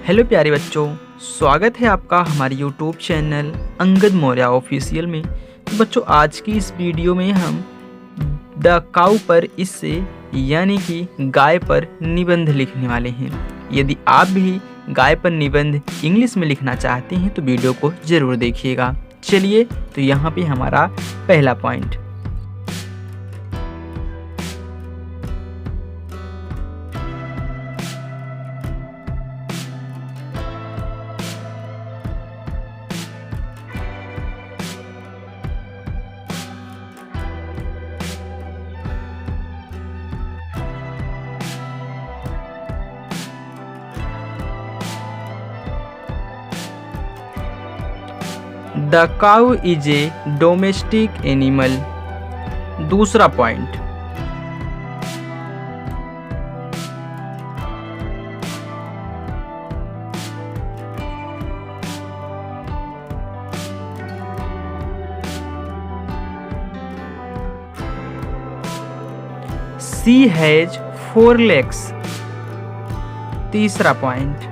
Hello प्यारे बच्चों, स्वागत है आपका हमारे YouTube channel Angad Maurya official में। तो बच्चों, आज की इस वीडियो में हम द काऊ पर इससे यानी कि गाय पर निबंध लिखने वाले हैं। यदि आप भी गाय पर निबंध इंग्लिश में लिखना चाहते हैं तो वीडियो को ज़रूर देखिएगा। चलिए, तो यहाँ पे हमारा पहला point. The cow is a domestic animal. दूसरा पॉइंट। She has 4 legs। तीसरा point.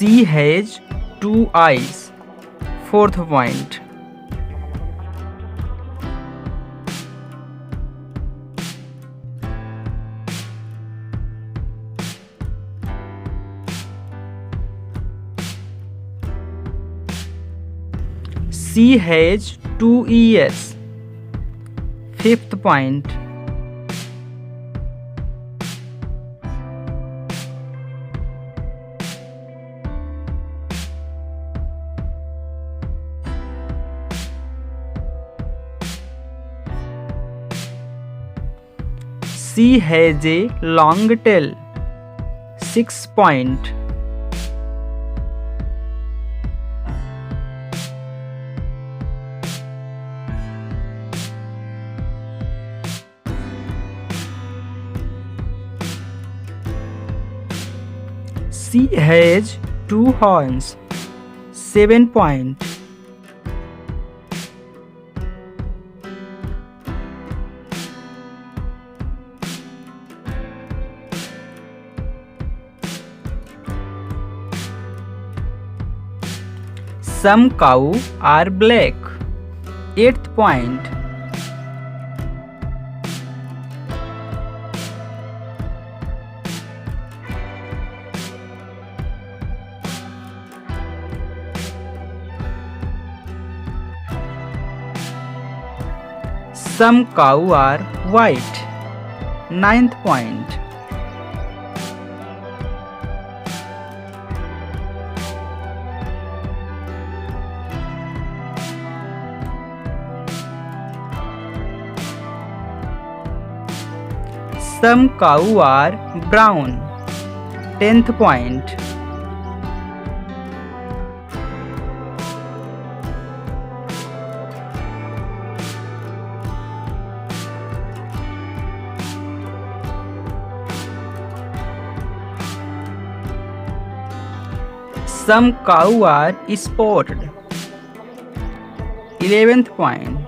She has 2 eyes। Fourth point। She has 2 ears। Fifth point। She has a long tail। Sixth point। She has 2 horns। 7 point। Some cow are black। 8th point। Some cow are white। 9th point। Some cow are brown। 10th point। Some cow are spotted। 11th point।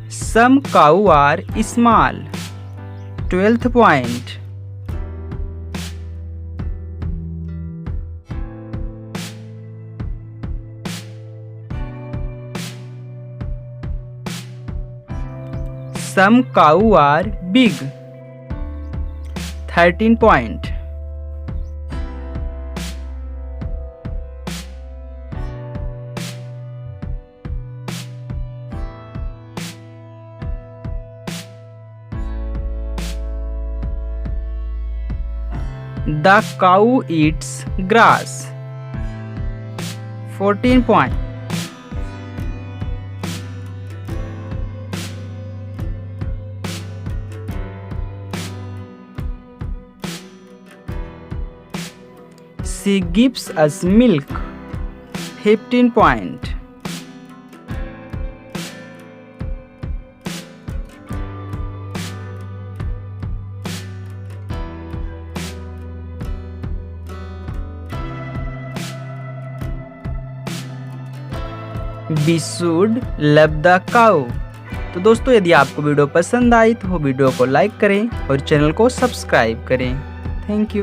Some cow are small। 12th point। Some cow are big। 13 point। The cow eats grass। 14 point। She gives us milk। 15 point। We should love the cow. तो दोस्तों यदि आपको video पसंद आई तो video को like करें और channel को सब्सक्राइब करें। Thank you.